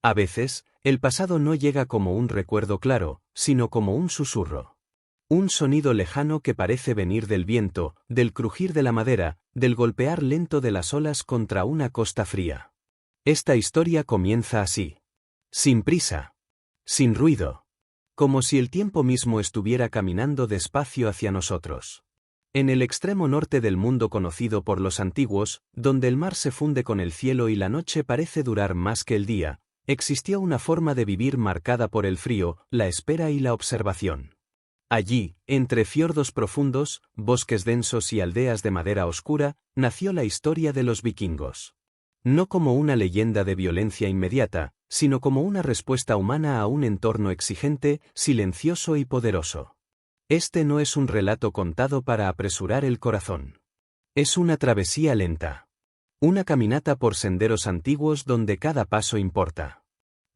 A veces, el pasado no llega como un recuerdo claro, sino como un susurro. Un sonido lejano que parece venir del viento, del crujir de la madera, del golpear lento de las olas contra una costa fría. Esta historia comienza así. Sin prisa. Sin ruido. Como si el tiempo mismo estuviera caminando despacio hacia nosotros. En el extremo norte del mundo conocido por los antiguos, donde el mar se funde con el cielo y la noche parece durar más que el día, existió una forma de vivir marcada por el frío, la espera y la observación. Allí, entre fiordos profundos, bosques densos y aldeas de madera oscura, nació la historia de los vikingos. No como una leyenda de violencia inmediata, sino como una respuesta humana a un entorno exigente, silencioso y poderoso. Este no es un relato contado para apresurar el corazón. Es una travesía lenta. Una caminata por senderos antiguos donde cada paso importa.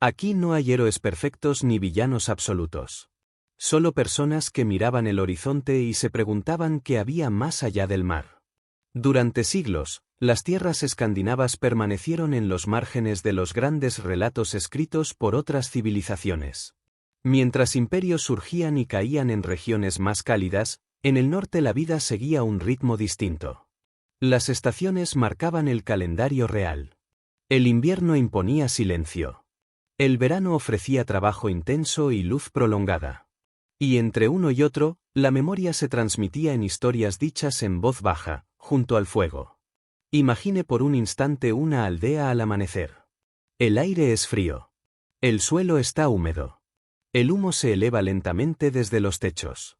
Aquí no hay héroes perfectos ni villanos absolutos. Solo personas que miraban el horizonte y se preguntaban qué había más allá del mar. Durante siglos, las tierras escandinavas permanecieron en los márgenes de los grandes relatos escritos por otras civilizaciones. Mientras imperios surgían y caían en regiones más cálidas, en el norte la vida seguía un ritmo distinto. Las estaciones marcaban el calendario real. El invierno imponía silencio. El verano ofrecía trabajo intenso y luz prolongada. Y entre uno y otro, la memoria se transmitía en historias dichas en voz baja, junto al fuego. Imagine por un instante una aldea al amanecer. El aire es frío. El suelo está húmedo. El humo se eleva lentamente desde los techos.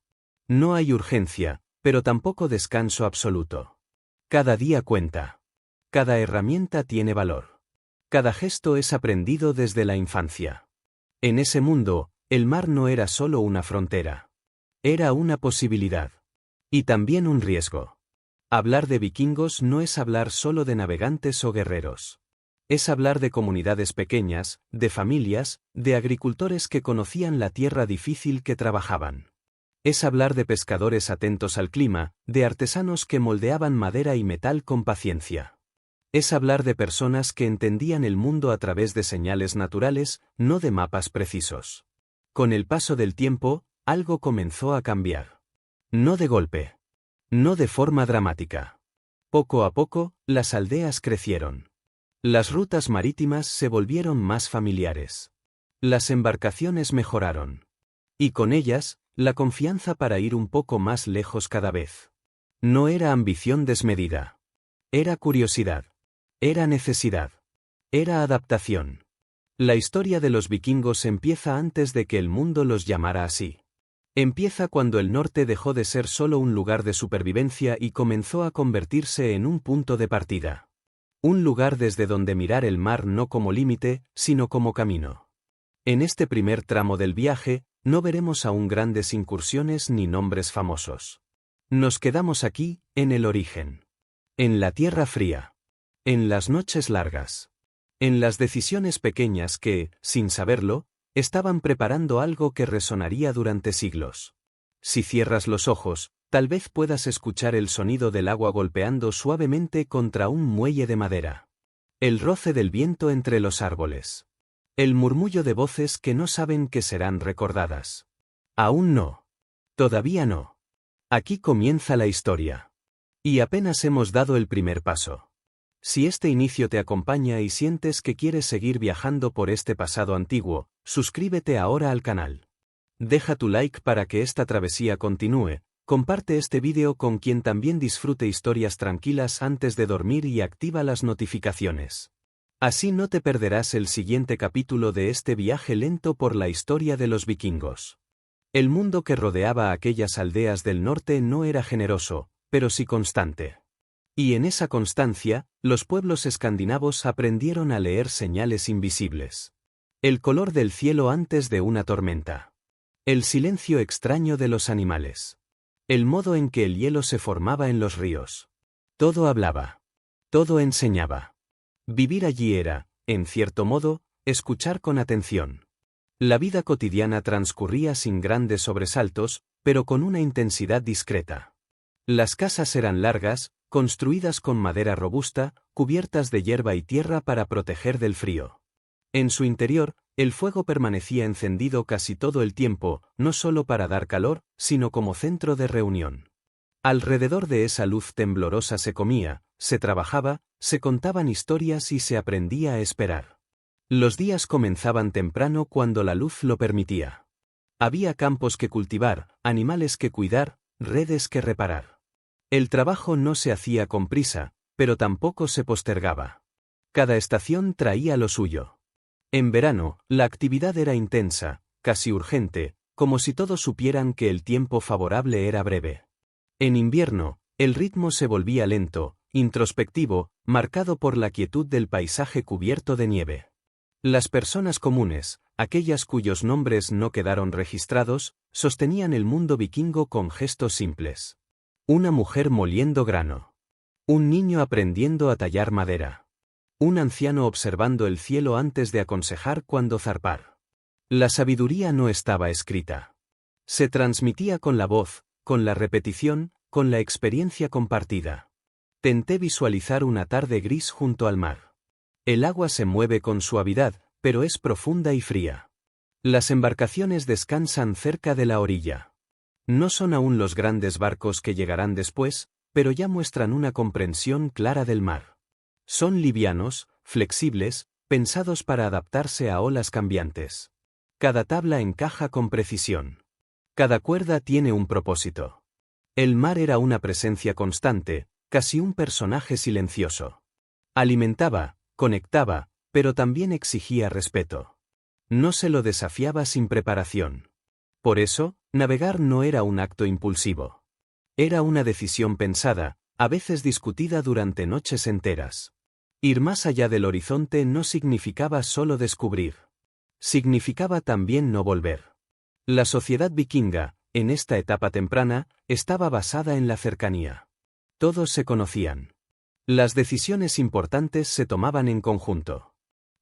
No hay urgencia, pero tampoco descanso absoluto. Cada día cuenta. Cada herramienta tiene valor. Cada gesto es aprendido desde la infancia. En ese mundo, el mar no era solo una frontera. Era una posibilidad. Y también un riesgo. Hablar de vikingos no es hablar solo de navegantes o guerreros. Es hablar de comunidades pequeñas, de familias, de agricultores que conocían la tierra difícil que trabajaban. Es hablar de pescadores atentos al clima, de artesanos que moldeaban madera y metal con paciencia. Es hablar de personas que entendían el mundo a través de señales naturales, no de mapas precisos. Con el paso del tiempo, algo comenzó a cambiar. No de golpe. No de forma dramática. Poco a poco, las aldeas crecieron. Las rutas marítimas se volvieron más familiares. Las embarcaciones mejoraron. Y con ellas, la confianza para ir un poco más lejos cada vez. No era ambición desmedida. Era curiosidad. Era necesidad. Era adaptación. La historia de los vikingos empieza antes de que el mundo los llamara así. Empieza cuando el norte dejó de ser solo un lugar de supervivencia y comenzó a convertirse en un punto de partida. Un lugar desde donde mirar el mar no como límite, sino como camino. En este primer tramo del viaje, no veremos aún grandes incursiones ni nombres famosos. Nos quedamos aquí, en el origen. En la tierra fría. En las noches largas. En las decisiones pequeñas que, sin saberlo, estaban preparando algo que resonaría durante siglos. Si cierras los ojos, tal vez puedas escuchar el sonido del agua golpeando suavemente contra un muelle de madera. El roce del viento entre los árboles. El murmullo de voces que no saben que serán recordadas. Aún no. Todavía no. Aquí comienza la historia. Y apenas hemos dado el primer paso. Si este inicio te acompaña y sientes que quieres seguir viajando por este pasado antiguo, suscríbete ahora al canal. Deja tu like para que esta travesía continúe, comparte este vídeo con quien también disfrute historias tranquilas antes de dormir y activa las notificaciones. Así no te perderás el siguiente capítulo de este viaje lento por la historia de los vikingos. El mundo que rodeaba a aquellas aldeas del norte no era generoso, pero sí constante. Y en esa constancia, los pueblos escandinavos aprendieron a leer señales invisibles. El color del cielo antes de una tormenta. El silencio extraño de los animales. El modo en que el hielo se formaba en los ríos. Todo hablaba. Todo enseñaba. Vivir allí era, en cierto modo, escuchar con atención. La vida cotidiana transcurría sin grandes sobresaltos, pero con una intensidad discreta. Las casas eran largas, construidas con madera robusta, cubiertas de hierba y tierra para proteger del frío. En su interior, el fuego permanecía encendido casi todo el tiempo, no solo para dar calor, sino como centro de reunión. Alrededor de esa luz temblorosa se comía, se trabajaba, se contaban historias y se aprendía a esperar. Los días comenzaban temprano cuando la luz lo permitía. Había campos que cultivar, animales que cuidar, redes que reparar. El trabajo no se hacía con prisa, pero tampoco se postergaba. Cada estación traía lo suyo. En verano, la actividad era intensa, casi urgente, como si todos supieran que el tiempo favorable era breve. En invierno, el ritmo se volvía lento, introspectivo, marcado por la quietud del paisaje cubierto de nieve. Las personas comunes, aquellas cuyos nombres no quedaron registrados, sostenían el mundo vikingo con gestos simples. Una mujer moliendo grano. Un niño aprendiendo a tallar madera. Un anciano observando el cielo antes de aconsejar cuándo zarpar. La sabiduría no estaba escrita. Se transmitía con la voz, con la repetición, con la experiencia compartida. Tenté visualizar una tarde gris junto al mar. El agua se mueve con suavidad, pero es profunda y fría. Las embarcaciones descansan cerca de la orilla. No son aún los grandes barcos que llegarán después, pero ya muestran una comprensión clara del mar. Son livianos, flexibles, pensados para adaptarse a olas cambiantes. Cada tabla encaja con precisión. Cada cuerda tiene un propósito. El mar era una presencia constante, casi un personaje silencioso. Alimentaba, conectaba, pero también exigía respeto. No se lo desafiaba sin preparación. Por eso, navegar no era un acto impulsivo. Era una decisión pensada, a veces discutida durante noches enteras. Ir más allá del horizonte no significaba solo descubrir. Significaba también no volver. La sociedad vikinga, en esta etapa temprana, estaba basada en la cercanía. Todos se conocían. Las decisiones importantes se tomaban en conjunto.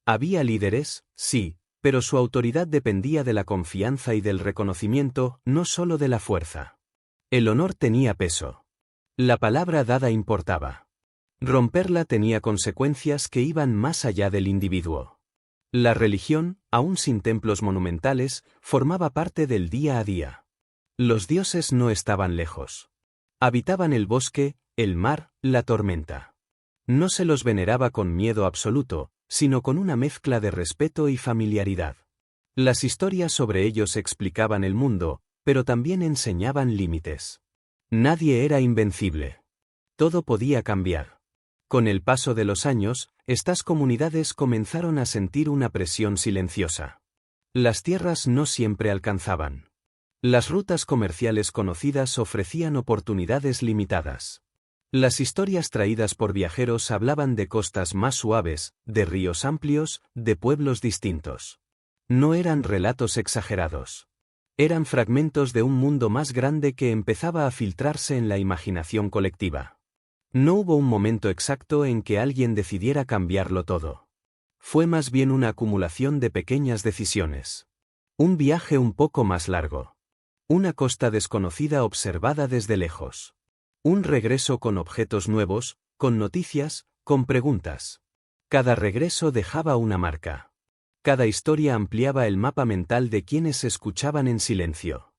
Había líderes, sí, pero su autoridad dependía de la confianza y del reconocimiento, no solo de la fuerza. El honor tenía peso. La palabra dada importaba. Romperla tenía consecuencias que iban más allá del individuo. La religión, aún sin templos monumentales, formaba parte del día a día. Los dioses no estaban lejos. Habitaban el bosque, el mar, la tormenta. No se los veneraba con miedo absoluto, sino con una mezcla de respeto y familiaridad. Las historias sobre ellos explicaban el mundo, pero también enseñaban límites. Nadie era invencible. Todo podía cambiar. Con el paso de los años, estas comunidades comenzaron a sentir una presión silenciosa. Las tierras no siempre alcanzaban. Las rutas comerciales conocidas ofrecían oportunidades limitadas. Las historias traídas por viajeros hablaban de costas más suaves, de ríos amplios, de pueblos distintos. No eran relatos exagerados. Eran fragmentos de un mundo más grande que empezaba a filtrarse en la imaginación colectiva. No hubo un momento exacto en que alguien decidiera cambiarlo todo. Fue más bien una acumulación de pequeñas decisiones. Un viaje un poco más largo. Una costa desconocida observada desde lejos. Un regreso con objetos nuevos, con noticias, con preguntas. Cada regreso dejaba una marca. Cada historia ampliaba el mapa mental de quienes escuchaban en silencio.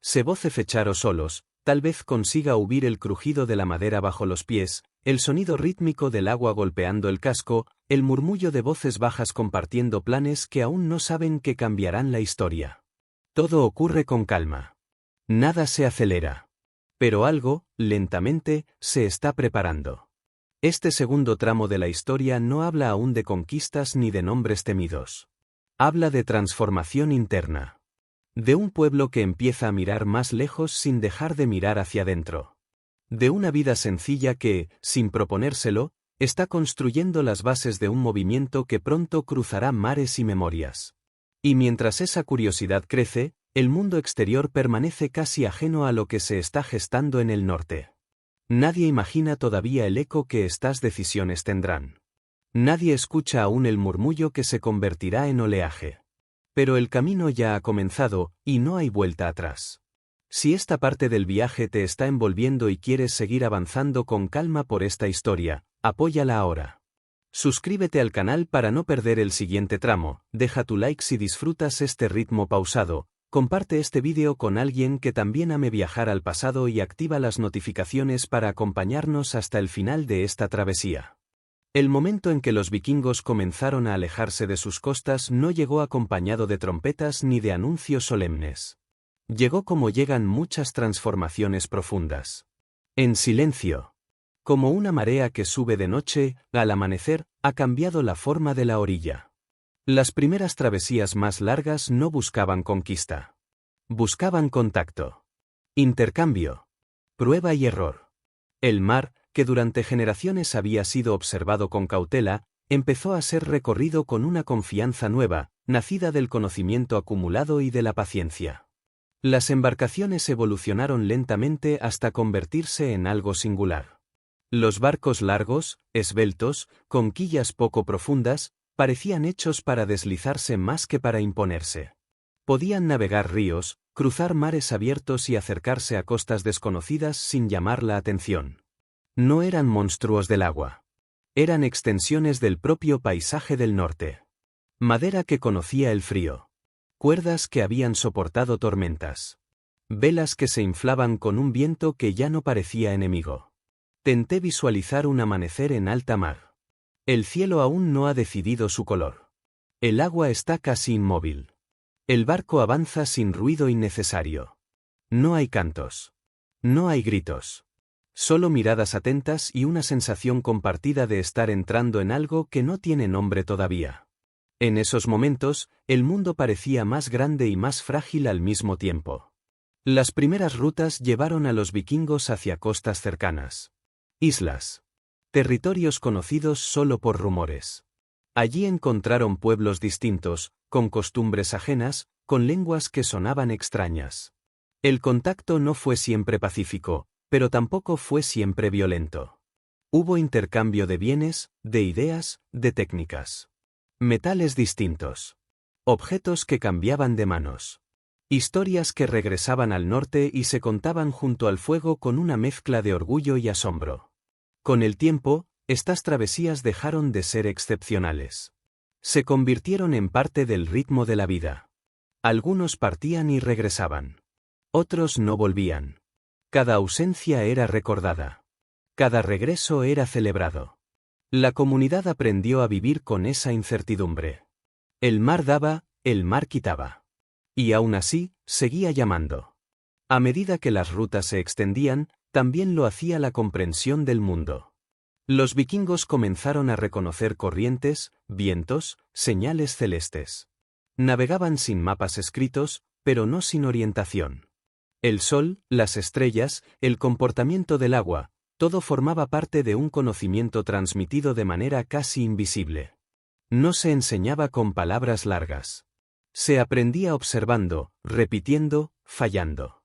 Se voce fechar solos, tal vez consiga huir el crujido de la madera bajo los pies, el sonido rítmico del agua golpeando el casco, el murmullo de voces bajas compartiendo planes que aún no saben que cambiarán la historia. Todo ocurre con calma. Nada se acelera. Pero algo, lentamente, se está preparando. Este segundo tramo de la historia no habla aún de conquistas ni de nombres temidos. Habla de transformación interna. De un pueblo que empieza a mirar más lejos sin dejar de mirar hacia adentro. De una vida sencilla que, sin proponérselo, está construyendo las bases de un movimiento que pronto cruzará mares y memorias. Y mientras esa curiosidad crece, el mundo exterior permanece casi ajeno a lo que se está gestando en el norte. Nadie imagina todavía el eco que estas decisiones tendrán. Nadie escucha aún el murmullo que se convertirá en oleaje. Pero el camino ya ha comenzado, y no hay vuelta atrás. Si esta parte del viaje te está envolviendo y quieres seguir avanzando con calma por esta historia, apóyala ahora. Suscríbete al canal para no perder el siguiente tramo, deja tu like si disfrutas este ritmo pausado, comparte este vídeo con alguien que también ame viajar al pasado y activa las notificaciones para acompañarnos hasta el final de esta travesía. El momento en que los vikingos comenzaron a alejarse de sus costas no llegó acompañado de trompetas ni de anuncios solemnes. Llegó como llegan muchas transformaciones profundas. En silencio. Como una marea que sube de noche, al amanecer, ha cambiado la forma de la orilla. Las primeras travesías más largas no buscaban conquista. Buscaban contacto. Intercambio. Prueba y error. El mar, que durante generaciones había sido observado con cautela, empezó a ser recorrido con una confianza nueva, nacida del conocimiento acumulado y de la paciencia. Las embarcaciones evolucionaron lentamente hasta convertirse en algo singular. Los barcos largos, esbeltos, con quillas poco profundas, parecían hechos para deslizarse más que para imponerse. Podían navegar ríos, cruzar mares abiertos y acercarse a costas desconocidas sin llamar la atención. No eran monstruos del agua. Eran extensiones del propio paisaje del norte. Madera que conocía el frío. Cuerdas que habían soportado tormentas. Velas que se inflaban con un viento que ya no parecía enemigo. Tenté visualizar un amanecer en alta mar. El cielo aún no ha decidido su color. El agua está casi inmóvil. El barco avanza sin ruido innecesario. No hay cantos. No hay gritos. Solo miradas atentas y una sensación compartida de estar entrando en algo que no tiene nombre todavía. En esos momentos, el mundo parecía más grande y más frágil al mismo tiempo. Las primeras rutas llevaron a los vikingos hacia costas cercanas. Islas. Territorios conocidos solo por rumores. Allí encontraron pueblos distintos, con costumbres ajenas, con lenguas que sonaban extrañas. El contacto no fue siempre pacífico, pero tampoco fue siempre violento. Hubo intercambio de bienes, de ideas, de técnicas. Metales distintos. Objetos que cambiaban de manos. Historias que regresaban al norte y se contaban junto al fuego con una mezcla de orgullo y asombro. Con el tiempo, estas travesías dejaron de ser excepcionales. Se convirtieron en parte del ritmo de la vida. Algunos partían y regresaban. Otros no volvían. Cada ausencia era recordada. Cada regreso era celebrado. La comunidad aprendió a vivir con esa incertidumbre. El mar daba, el mar quitaba. Y aún así, seguía llamando. A medida que las rutas se extendían, también lo hacía la comprensión del mundo. Los vikingos comenzaron a reconocer corrientes, vientos, señales celestes. Navegaban sin mapas escritos, pero no sin orientación. El sol, las estrellas, el comportamiento del agua, todo formaba parte de un conocimiento transmitido de manera casi invisible. No se enseñaba con palabras largas. Se aprendía observando, repitiendo, fallando.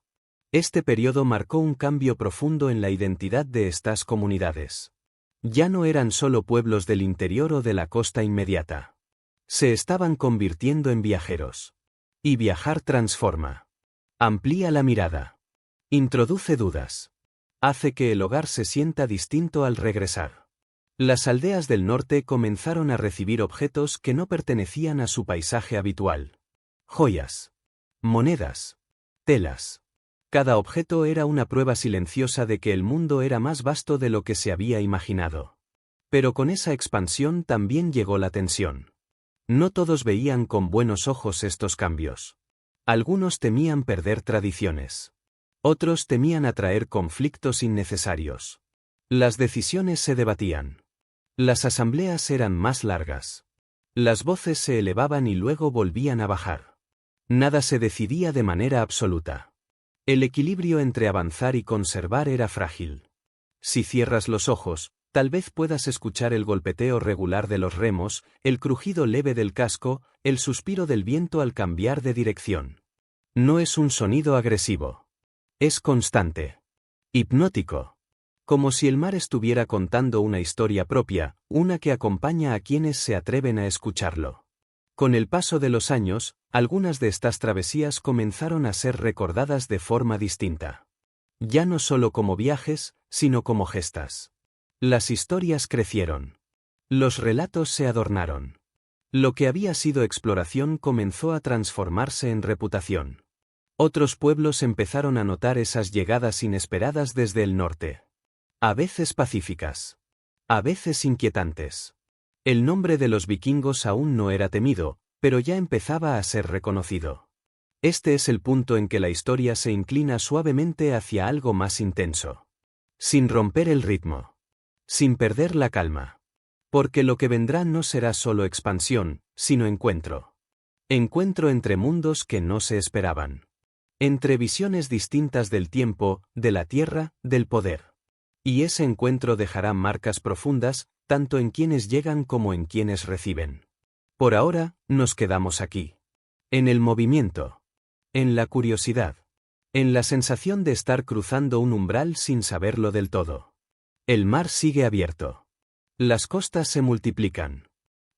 Este periodo marcó un cambio profundo en la identidad de estas comunidades. Ya no eran solo pueblos del interior o de la costa inmediata. Se estaban convirtiendo en viajeros. Y viajar transforma. Amplía la mirada. Introduce dudas. Hace que el hogar se sienta distinto al regresar. Las aldeas del norte comenzaron a recibir objetos que no pertenecían a su paisaje habitual. Joyas. Monedas. Telas. Cada objeto era una prueba silenciosa de que el mundo era más vasto de lo que se había imaginado. Pero con esa expansión también llegó la tensión. No todos veían con buenos ojos estos cambios. Algunos temían perder tradiciones. Otros temían atraer conflictos innecesarios. Las decisiones se debatían. Las asambleas eran más largas. Las voces se elevaban y luego volvían a bajar. Nada se decidía de manera absoluta. El equilibrio entre avanzar y conservar era frágil. Si cierras los ojos, tal vez puedas escuchar el golpeteo regular de los remos, el crujido leve del casco, el suspiro del viento al cambiar de dirección. No es un sonido agresivo. Es constante. Hipnótico. Como si el mar estuviera contando una historia propia, una que acompaña a quienes se atreven a escucharlo. Con el paso de los años, algunas de estas travesías comenzaron a ser recordadas de forma distinta. Ya no solo como viajes, sino como gestas. Las historias crecieron. Los relatos se adornaron. Lo que había sido exploración comenzó a transformarse en reputación. Otros pueblos empezaron a notar esas llegadas inesperadas desde el norte. A veces pacíficas. A veces inquietantes. El nombre de los vikingos aún no era temido, pero ya empezaba a ser reconocido. Este es el punto en que la historia se inclina suavemente hacia algo más intenso. Sin romper el ritmo. Sin perder la calma. Porque lo que vendrá no será solo expansión, sino encuentro. Encuentro entre mundos que no se esperaban. Entre visiones distintas del tiempo, de la tierra, del poder. Y ese encuentro dejará marcas profundas, tanto en quienes llegan como en quienes reciben. Por ahora, nos quedamos aquí. En el movimiento. En la curiosidad. En la sensación de estar cruzando un umbral sin saberlo del todo. El mar sigue abierto. Las costas se multiplican.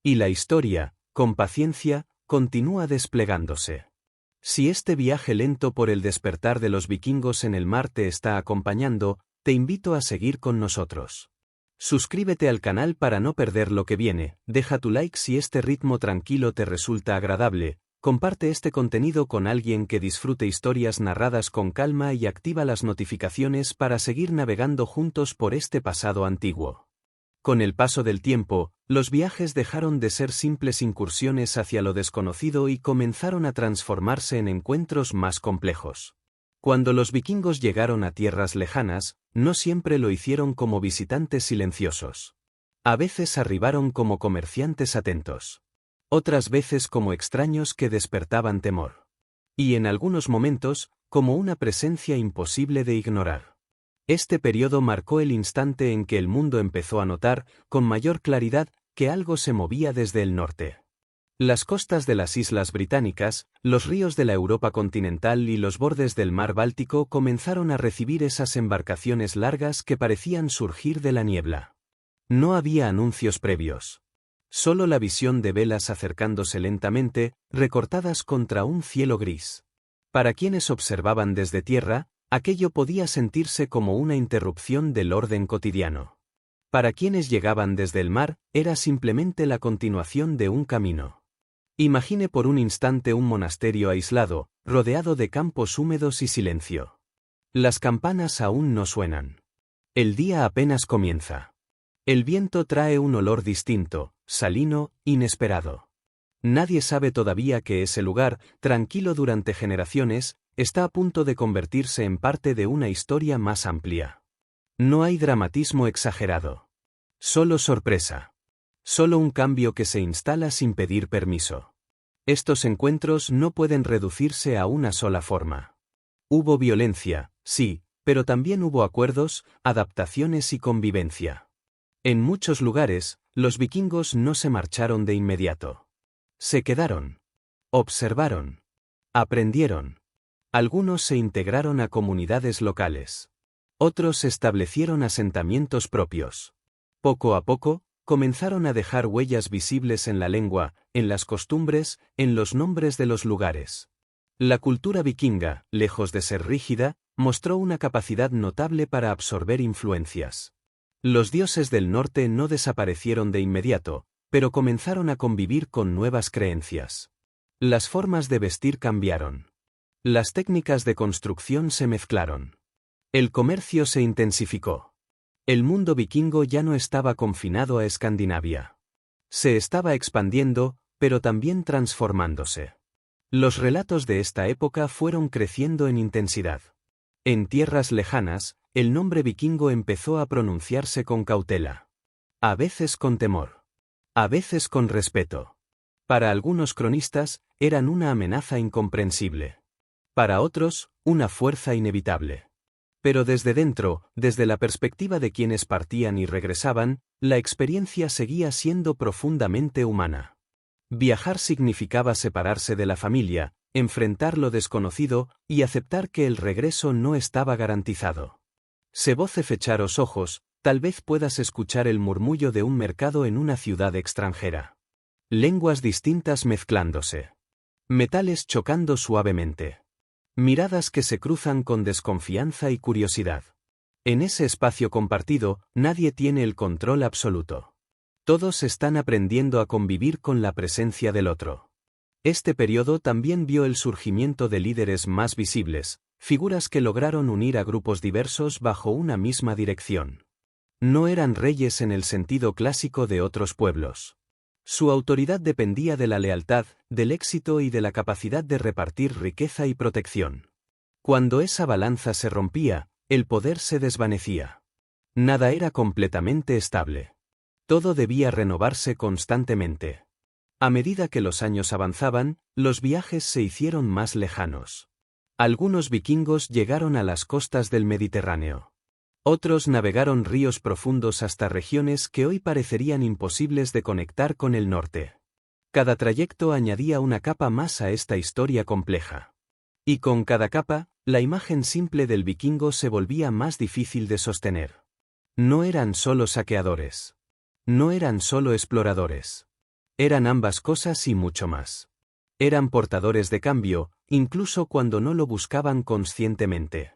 Y la historia, con paciencia, continúa desplegándose. Si este viaje lento por el despertar de los vikingos en el mar te está acompañando, te invito a seguir con nosotros. Suscríbete al canal para no perder lo que viene, deja tu like si este ritmo tranquilo te resulta agradable, comparte este contenido con alguien que disfrute historias narradas con calma y activa las notificaciones para seguir navegando juntos por este pasado antiguo. Con el paso del tiempo, los viajes dejaron de ser simples incursiones hacia lo desconocido y comenzaron a transformarse en encuentros más complejos. Cuando los vikingos llegaron a tierras lejanas, no siempre lo hicieron como visitantes silenciosos. A veces arribaron como comerciantes atentos. Otras veces como extraños que despertaban temor. Y en algunos momentos, como una presencia imposible de ignorar. Este periodo marcó el instante en que el mundo empezó a notar, con mayor claridad, que algo se movía desde el norte. Las costas de las islas británicas, los ríos de la Europa continental y los bordes del mar Báltico comenzaron a recibir esas embarcaciones largas que parecían surgir de la niebla. No había anuncios previos. Solo la visión de velas acercándose lentamente, recortadas contra un cielo gris. Para quienes observaban desde tierra, aquello podía sentirse como una interrupción del orden cotidiano. Para quienes llegaban desde el mar, era simplemente la continuación de un camino. Imagine por un instante un monasterio aislado, rodeado de campos húmedos y silencio. Las campanas aún no suenan. El día apenas comienza. El viento trae un olor distinto, salino, inesperado. Nadie sabe todavía que ese lugar, tranquilo durante generaciones, está a punto de convertirse en parte de una historia más amplia. No hay dramatismo exagerado. Solo sorpresa. Solo un cambio que se instala sin pedir permiso. Estos encuentros no pueden reducirse a una sola forma. Hubo violencia, sí, pero también hubo acuerdos, adaptaciones y convivencia. En muchos lugares, los vikingos no se marcharon de inmediato. Se quedaron. Observaron. Aprendieron. Algunos se integraron a comunidades locales. Otros establecieron asentamientos propios. Poco a poco, comenzaron a dejar huellas visibles en la lengua, en las costumbres, en los nombres de los lugares. La cultura vikinga, lejos de ser rígida, mostró una capacidad notable para absorber influencias. Los dioses del norte no desaparecieron de inmediato, pero comenzaron a convivir con nuevas creencias. Las formas de vestir cambiaron. Las técnicas de construcción se mezclaron. El comercio se intensificó. El mundo vikingo ya no estaba confinado a Escandinavia. Se estaba expandiendo, pero también transformándose. Los relatos de esta época fueron creciendo en intensidad. En tierras lejanas, el nombre vikingo empezó a pronunciarse con cautela. A veces con temor. A veces con respeto. Para algunos cronistas, eran una amenaza incomprensible. Para otros, una fuerza inevitable. Pero desde dentro, desde la perspectiva de quienes partían y regresaban, la experiencia seguía siendo profundamente humana. Viajar significaba separarse de la familia, enfrentar lo desconocido y aceptar que el regreso no estaba garantizado. Se voce fecharos ojos, tal vez puedas escuchar el murmullo de un mercado en una ciudad extranjera. Lenguas distintas mezclándose. Metales chocando suavemente. Miradas que se cruzan con desconfianza y curiosidad. En ese espacio compartido, nadie tiene el control absoluto. Todos están aprendiendo a convivir con la presencia del otro. Este periodo también vio el surgimiento de líderes más visibles, figuras que lograron unir a grupos diversos bajo una misma dirección. No eran reyes en el sentido clásico de otros pueblos. Su autoridad dependía de la lealtad, del éxito y de la capacidad de repartir riqueza y protección. Cuando esa balanza se rompía, el poder se desvanecía. Nada era completamente estable. Todo debía renovarse constantemente. A medida que los años avanzaban, los viajes se hicieron más lejanos. Algunos vikingos llegaron a las costas del Mediterráneo. Otros navegaron ríos profundos hasta regiones que hoy parecerían imposibles de conectar con el norte. Cada trayecto añadía una capa más a esta historia compleja. Y con cada capa, la imagen simple del vikingo se volvía más difícil de sostener. No eran solo saqueadores. No eran solo exploradores. Eran ambas cosas y mucho más. Eran portadores de cambio, incluso cuando no lo buscaban conscientemente.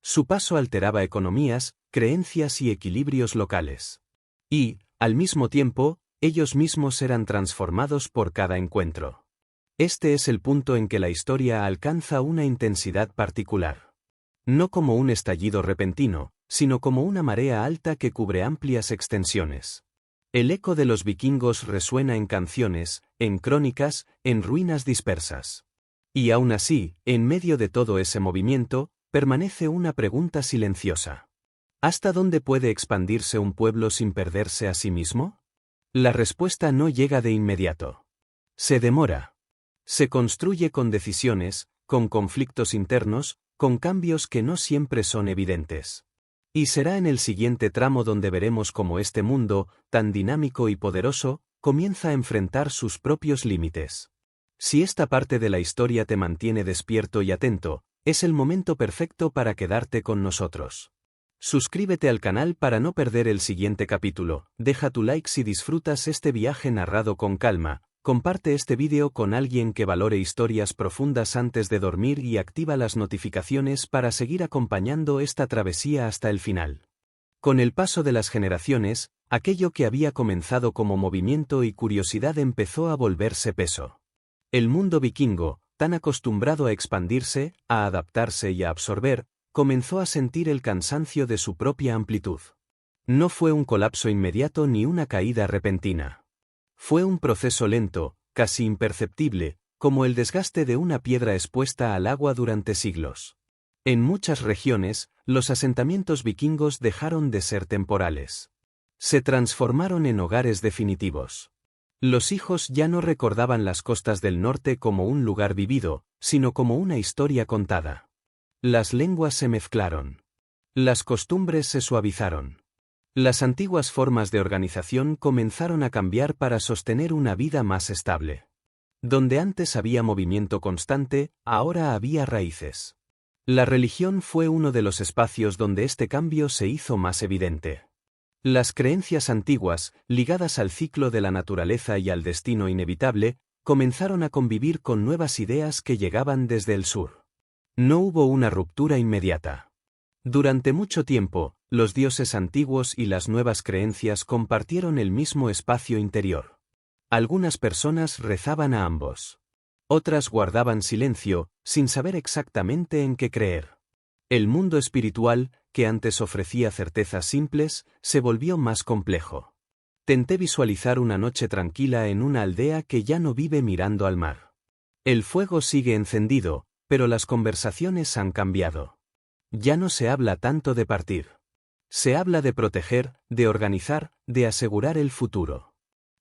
Su paso alteraba economías, creencias y equilibrios locales. Y, al mismo tiempo, ellos mismos eran transformados por cada encuentro. Este es el punto en que la historia alcanza una intensidad particular. No como un estallido repentino, sino como una marea alta que cubre amplias extensiones. El eco de los vikingos resuena en canciones, en crónicas, en ruinas dispersas. Y aún así, en medio de todo ese movimiento, permanece una pregunta silenciosa. ¿Hasta dónde puede expandirse un pueblo sin perderse a sí mismo? La respuesta no llega de inmediato. Se demora. Se construye con decisiones, con conflictos internos, con cambios que no siempre son evidentes. Y será en el siguiente tramo donde veremos cómo este mundo, tan dinámico y poderoso, comienza a enfrentar sus propios límites. Si esta parte de la historia te mantiene despierto y atento, es el momento perfecto para quedarte con nosotros. Suscríbete al canal para no perder el siguiente capítulo, deja tu like si disfrutas este viaje narrado con calma, comparte este vídeo con alguien que valore historias profundas antes de dormir y activa las notificaciones para seguir acompañando esta travesía hasta el final. Con el paso de las generaciones, aquello que había comenzado como movimiento y curiosidad empezó a volverse peso. El mundo vikingo, tan acostumbrado a expandirse, a adaptarse y a absorber, comenzó a sentir el cansancio de su propia amplitud. No fue un colapso inmediato ni una caída repentina. Fue un proceso lento, casi imperceptible, como el desgaste de una piedra expuesta al agua durante siglos. En muchas regiones, los asentamientos vikingos dejaron de ser temporales. Se transformaron en hogares definitivos. Los hijos ya no recordaban las costas del norte como un lugar vivido, sino como una historia contada. Las lenguas se mezclaron. Las costumbres se suavizaron. Las antiguas formas de organización comenzaron a cambiar para sostener una vida más estable. Donde antes había movimiento constante, ahora había raíces. La religión fue uno de los espacios donde este cambio se hizo más evidente. Las creencias antiguas, ligadas al ciclo de la naturaleza y al destino inevitable, comenzaron a convivir con nuevas ideas que llegaban desde el sur. No hubo una ruptura inmediata. Durante mucho tiempo, los dioses antiguos y las nuevas creencias compartieron el mismo espacio interior. Algunas personas rezaban a ambos. Otras guardaban silencio, sin saber exactamente en qué creer. El mundo espiritual, que antes ofrecía certezas simples, se volvió más complejo. Tenté visualizar una noche tranquila en una aldea que ya no vive mirando al mar. El fuego sigue encendido, pero las conversaciones han cambiado. Ya no se habla tanto de partir. Se habla de proteger, de organizar, de asegurar el futuro.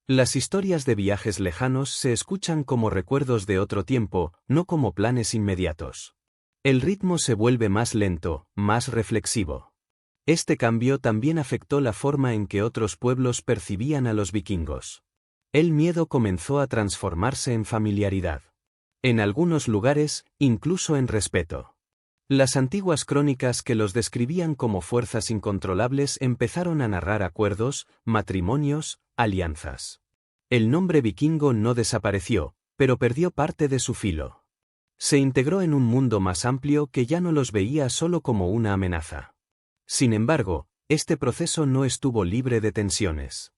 Las historias de viajes lejanos se escuchan como recuerdos de otro tiempo, no como planes inmediatos. El ritmo se vuelve más lento, más reflexivo. Este cambio también afectó la forma en que otros pueblos percibían a los vikingos. El miedo comenzó a transformarse en familiaridad. En algunos lugares, incluso en respeto. Las antiguas crónicas que los describían como fuerzas incontrolables empezaron a narrar acuerdos, matrimonios, alianzas. El nombre vikingo no desapareció, pero perdió parte de su filo. Se integró en un mundo más amplio que ya no los veía solo como una amenaza. Sin embargo, este proceso no estuvo libre de tensiones.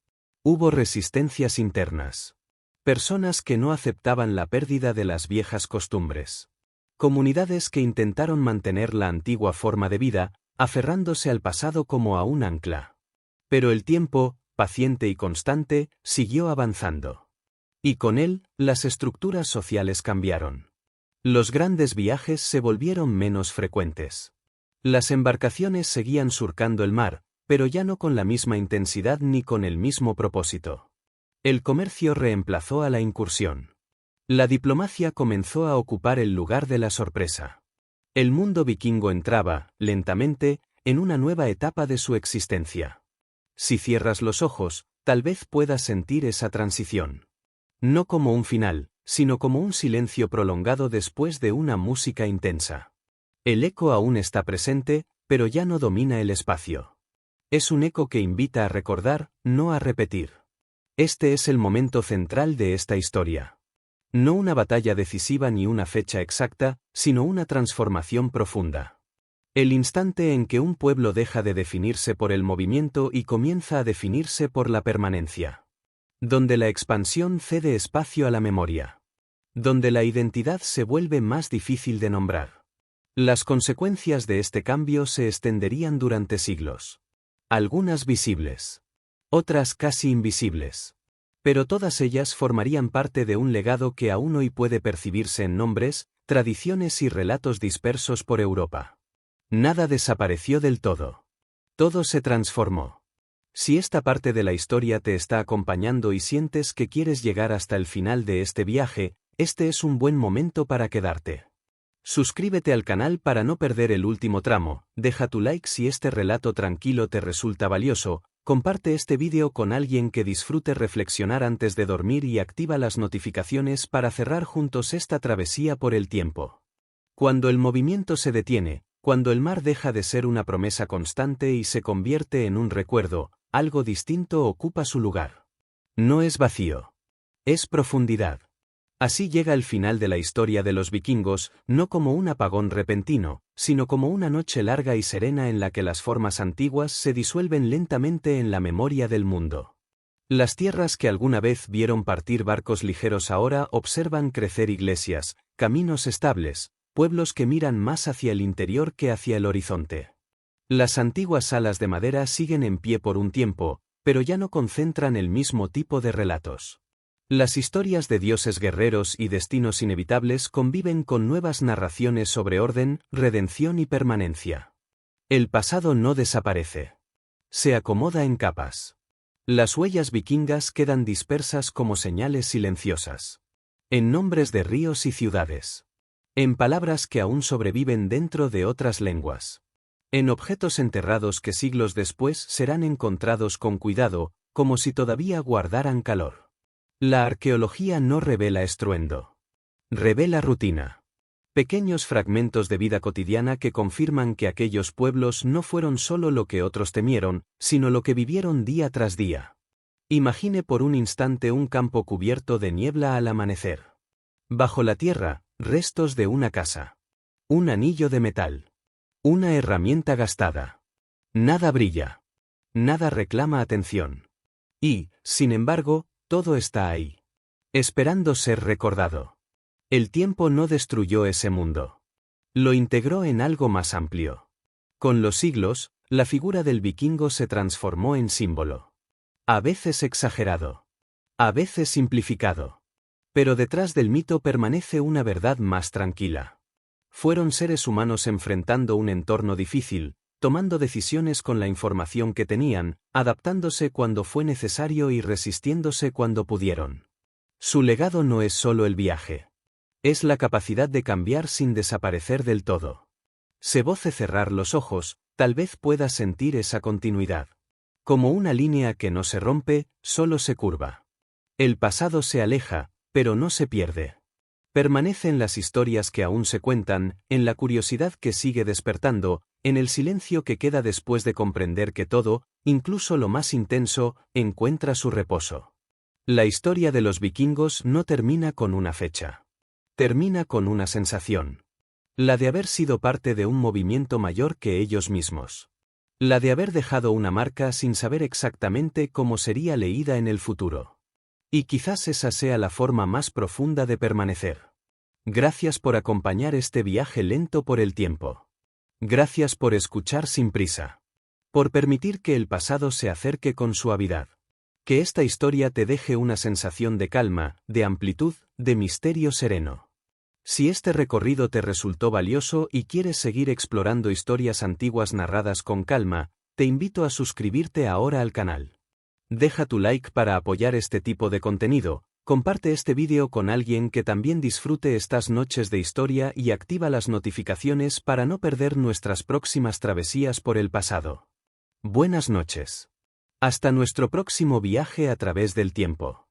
Hubo resistencias internas. Personas que no aceptaban la pérdida de las viejas costumbres. Comunidades que intentaron mantener la antigua forma de vida, aferrándose al pasado como a un ancla. Pero el tiempo, paciente y constante, siguió avanzando. Y con él, las estructuras sociales cambiaron. Los grandes viajes se volvieron menos frecuentes. Las embarcaciones seguían surcando el mar, pero ya no con la misma intensidad ni con el mismo propósito. El comercio reemplazó a la incursión. La diplomacia comenzó a ocupar el lugar de la sorpresa. El mundo vikingo entraba, lentamente, en una nueva etapa de su existencia. Si cierras los ojos, tal vez puedas sentir esa transición. No como un final, sino como un silencio prolongado después de una música intensa. El eco aún está presente, pero ya no domina el espacio. Es un eco que invita a recordar, no a repetir. Este es el momento central de esta historia. No una batalla decisiva ni una fecha exacta, sino una transformación profunda. El instante en que un pueblo deja de definirse por el movimiento y comienza a definirse por la permanencia. Donde la expansión cede espacio a la memoria. Donde la identidad se vuelve más difícil de nombrar. Las consecuencias de este cambio se extenderían durante siglos. Algunas visibles. Otras casi invisibles. Pero todas ellas formarían parte de un legado que aún hoy puede percibirse en nombres, tradiciones y relatos dispersos por Europa. Nada desapareció del todo. Todo se transformó. Si esta parte de la historia te está acompañando y sientes que quieres llegar hasta el final de este viaje, este es un buen momento para quedarte. Suscríbete al canal para no perder el último tramo, deja tu like si este relato tranquilo te resulta valioso, comparte este vídeo con alguien que disfrute reflexionar antes de dormir y activa las notificaciones para cerrar juntos esta travesía por el tiempo. Cuando el movimiento se detiene, cuando el mar deja de ser una promesa constante y se convierte en un recuerdo, algo distinto ocupa su lugar. No es vacío. Es profundidad. Así llega el final de la historia de los vikingos, no como un apagón repentino, sino como una noche larga y serena en la que las formas antiguas se disuelven lentamente en la memoria del mundo. Las tierras que alguna vez vieron partir barcos ligeros ahora observan crecer iglesias, caminos estables, pueblos que miran más hacia el interior que hacia el horizonte. Las antiguas salas de madera siguen en pie por un tiempo, pero ya no concentran el mismo tipo de relatos. Las historias de dioses guerreros y destinos inevitables conviven con nuevas narraciones sobre orden, redención y permanencia. El pasado no desaparece. Se acomoda en capas. Las huellas vikingas quedan dispersas como señales silenciosas. En nombres de ríos y ciudades. En palabras que aún sobreviven dentro de otras lenguas. En objetos enterrados que siglos después serán encontrados con cuidado, como si todavía guardaran calor. La arqueología no revela estruendo. Revela rutina. Pequeños fragmentos de vida cotidiana que confirman que aquellos pueblos no fueron solo lo que otros temieron, sino lo que vivieron día tras día. Imagine por un instante un campo cubierto de niebla al amanecer. Bajo la tierra, restos de una casa. Un anillo de metal. Una herramienta gastada. Nada brilla. Nada reclama atención. Y, sin embargo, todo está ahí. Esperando ser recordado. El tiempo no destruyó ese mundo. Lo integró en algo más amplio. Con los siglos, la figura del vikingo se transformó en símbolo. A veces exagerado. A veces simplificado. Pero detrás del mito permanece una verdad más tranquila. Fueron seres humanos enfrentando un entorno difícil, tomando decisiones con la información que tenían, adaptándose cuando fue necesario y resistiéndose cuando pudieron. Su legado no es solo el viaje. Es la capacidad de cambiar sin desaparecer del todo. Se voce cerrar los ojos, tal vez puedas sentir esa continuidad. Como una línea que no se rompe, solo se curva. El pasado se aleja, pero no se pierde. Permanece en las historias que aún se cuentan, en la curiosidad que sigue despertando, en el silencio que queda después de comprender que todo, incluso lo más intenso, encuentra su reposo. La historia de los vikingos no termina con una fecha. Termina con una sensación. La de haber sido parte de un movimiento mayor que ellos mismos. La de haber dejado una marca sin saber exactamente cómo sería leída en el futuro. Y quizás esa sea la forma más profunda de permanecer. Gracias por acompañar este viaje lento por el tiempo. Gracias por escuchar sin prisa. Por permitir que el pasado se acerque con suavidad. Que esta historia te deje una sensación de calma, de amplitud, de misterio sereno. Si este recorrido te resultó valioso y quieres seguir explorando historias antiguas narradas con calma, te invito a suscribirte ahora al canal. Deja tu like para apoyar este tipo de contenido, comparte este vídeo con alguien que también disfrute estas noches de historia y activa las notificaciones para no perder nuestras próximas travesías por el pasado. Buenas noches. Hasta nuestro próximo viaje a través del tiempo.